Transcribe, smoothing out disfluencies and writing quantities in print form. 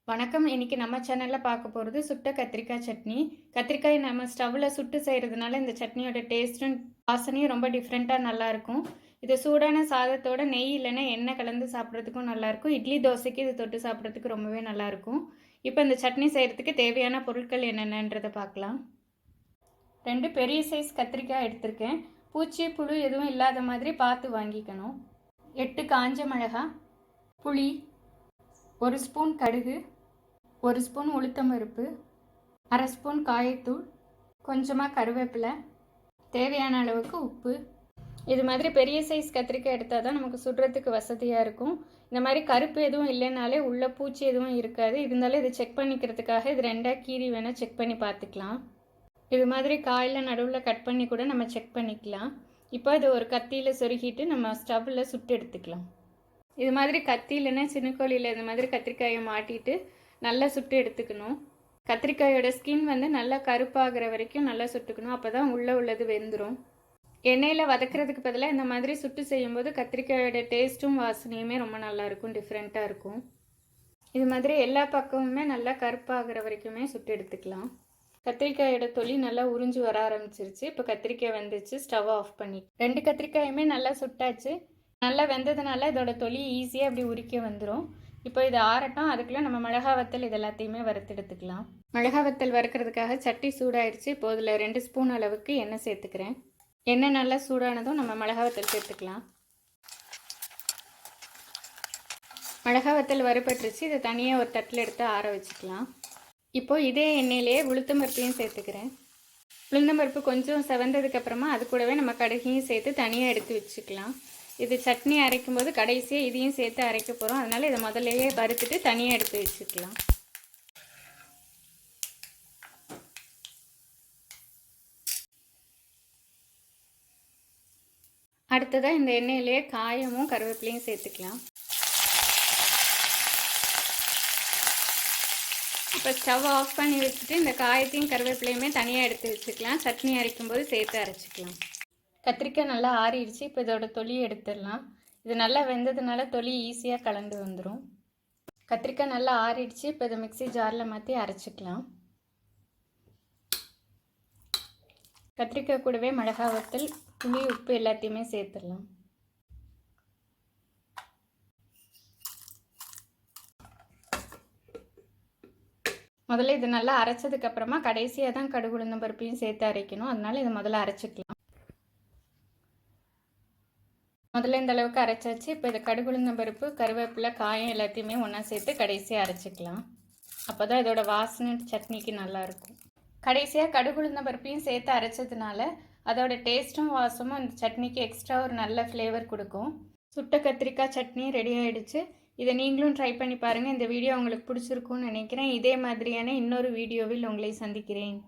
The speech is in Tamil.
வணக்கம். இன்னைக்கு நம்ம சேனல்ல பார்க்க போகிறது சுட்ட கத்திரிக்காய் சட்னி. கத்திரிக்காய் நம்ம ஸ்டவ்வில் சுட்டு செய்கிறதுனால இந்த சட்னியோட டேஸ்ட்டும் வாசனையும் ரொம்ப டிஃப்ரெண்ட்டாக நல்லாயிருக்கும். இது சூடான சாதத்தோட நெய் இல்லைன்னா எண்ணெய் கலந்து சாப்பிட்றதுக்கும் நல்லாயிருக்கும். இட்லி தோசைக்கு இது தொட்டு சாப்பிட்றதுக்கு ரொம்பவே நல்லாயிருக்கும். இப்போ இந்த சட்னி செய்கிறதுக்கு தேவையான பொருட்கள் என்னென்னன்றதை பார்க்கலாம். 2 பெரிய சைஸ் கத்திரிக்காய் எடுத்திருக்கேன். பூச்சி புழு எதுவும் இல்லாத மாதிரி பார்த்து வாங்கிக்கணும். 8 காஞ்ச மிளகாய், புளி, 1 ஸ்பூன் கடுகு, 1 ஸ்பூன் உளுத்தம்பருப்பு, 1/2 ஸ்பூன் காயத்தூள், கொஞ்சமாக கருவேப்பிலை, தேவையான அளவுக்கு உப்பு. இது மாதிரி பெரிய சைஸ் கத்திரிக்காய் எடுத்தால் தான் நமக்கு சுடுறதுக்கு வசதியாக இருக்கும். இந்த மாதிரி கருப்பு எதுவும் இல்லைனாலே உள்ள பூச்சி எதுவும் இருக்காது. இருந்தாலும் இதை செக் பண்ணிக்கிறதுக்காக இது 2ஆக கீறி வேணால் செக் பண்ணி பார்த்துக்கலாம். இது மாதிரி காயில் நடுவில் கட் பண்ணி கூட நம்ம செக் பண்ணிக்கலாம். இப்போ இது ஒரு கத்தியில் சொருகிட்டு நம்ம ஸ்டவ்வில் சுட்டு எடுத்துக்கலாம். இது மாதிரி கத்தி இல்லைன்னா சின்னக்கோழியில் இந்த மாதிரி கத்திரிக்காயை மாட்டிட்டு நல்லா சுட்டு எடுத்துக்கணும். கத்திரிக்காயோட ஸ்கின் நல்லா கருப்பாகிற வரைக்கும் நல்லா சுட்டுக்கணும். அப்போ தான் உள்ளது வெந்துடும். எண்ணெயில் வதக்கிறதுக்கு பதிலாக இந்த மாதிரி சுட்டு செய்யும்போது கத்திரிக்காயோட டேஸ்ட்டும் வாசனையுமே ரொம்ப நல்லாயிருக்கும், டிஃப்ரெண்ட்டாக இருக்கும். இது மாதிரி எல்லா பக்கமுமே நல்லா கருப்பாகிற வரைக்குமே சுட்டு எடுத்துக்கலாம். கத்திரிக்காயோட தொலி நல்லா உறிஞ்சி வர ஆரம்பிச்சிருச்சு. இப்போ கத்திரிக்காய் வெந்துச்சு, ஸ்டவ் ஆஃப் பண்ணி 2 கத்திரிக்காயுமே நல்லா சுட்டாச்சு. நல்லா வெந்ததுனால இதோட தொலி ஈஸியாக அப்படி உரிக்க வந்துடும். இப்போ இது ஆறட்டும். அதுக்குள்ளே நம்ம மிளகா வத்தல் இது எல்லாத்தையுமே வறுத்தெடுத்துக்கலாம். மிளகா வத்தல் வறுக்கிறதுக்காக சட்டி சூடாயிடுச்சு. இப்போ இதில் 2 ஸ்பூன் அளவுக்கு எண்ணெய் சேர்த்துக்கிறேன். எண்ணெய் நல்லா சூடானதும் நம்ம மிளகா வத்தல் சேர்த்துக்கலாம். மிளகா வத்தல் வறுபட்டுருச்சு. இதை தனியாக ஒரு தட்டில் எடுத்து ஆற வச்சுக்கலாம். இப்போது இதே எண்ணெயிலேயே உளுத்தம்பருப்பையும் சேர்த்துக்கிறேன். உளுந்தம்பருப்பு கொஞ்சம் செவந்ததுக்கப்புறமா அது கூடவே நம்ம கடுகையும் சேர்த்து தனியாக எடுத்து வச்சுக்கலாம். இது சட்னி அரைக்கும் போது கடைசியாக இதையும் சேர்த்து அரைக்க போகிறோம். அதனால் இதை முதல்லையே வறுத்துட்டு தனியாக எடுத்து வச்சுக்கலாம். அடுத்ததாக இந்த எண்ணெயிலேயே காயமும் கருவேப்பிலையும் சேர்த்துக்கலாம். இப்போ ஸ்டவ் ஆஃப் பண்ணி வச்சுட்டு இந்த காயத்தையும் கருவேப்பிலையுமே தனியாக எடுத்து வச்சுக்கலாம். சட்னி அரைக்கும் போது சேர்த்து அரைச்சிக்கலாம். கத்திரிக்காய் நல்லா ஆறிடுச்சு. இப்போ இதோட தொலி எடுத்துடலாம். இது நல்லா வெந்ததுனால தொலி ஈஸியாக கலந்து வந்துடும். கத்திரிக்காய் நல்லா ஆறிடுச்சு. இப்போ இதை மிக்ஸி ஜாரில் மாற்றி அரைச்சிக்கலாம். கத்திரிக்காய் கூடவே மிளகா வத்தல், புளி, உப்பு எல்லாத்தையுமே சேர்த்துடலாம். முதல்ல இது நல்லா அரைச்சதுக்கப்புறமா கடைசியாக தான் கடுகு உளுந்தம் பருப்பையும் சேர்த்து அரைக்கணும். அதனால இதை முதல்ல அரைச்சிக்கலாம். முதல்ல இந்த அளவுக்கு அரைச்சாச்சு. இப்போ இதை கடுகு உளுந்தம் பருப்பு, கருவேப்பிலை, காயம் எல்லாத்தையுமே ஒன்றா சேர்த்து கடைசியாக அரைச்சிக்கலாம். அப்போ தான் இதோட வாசனை சட்னிக்கு நல்லாயிருக்கும். கடைசியாக கடுகு உளுந்தம் பருப்பையும் சேர்த்து அரைச்சதுனால அதோட டேஸ்ட்டும் வாசமும் இந்த சட்னிக்கு எக்ஸ்ட்ரா ஒரு நல்ல ஃப்ளேவர் கொடுக்கும். சுட்ட கத்திரிக்காய் சட்னி ரெடி ஆகிடுச்சு. இதை நீங்களும் ட்ரை பண்ணி பாருங்கள். இந்த வீடியோ உங்களுக்கு பிடிச்சிருக்கும்னு நினைக்கிறேன். இதே மாதிரியான இன்னொரு வீடியோவில் உங்களை சந்திக்கிறேன்.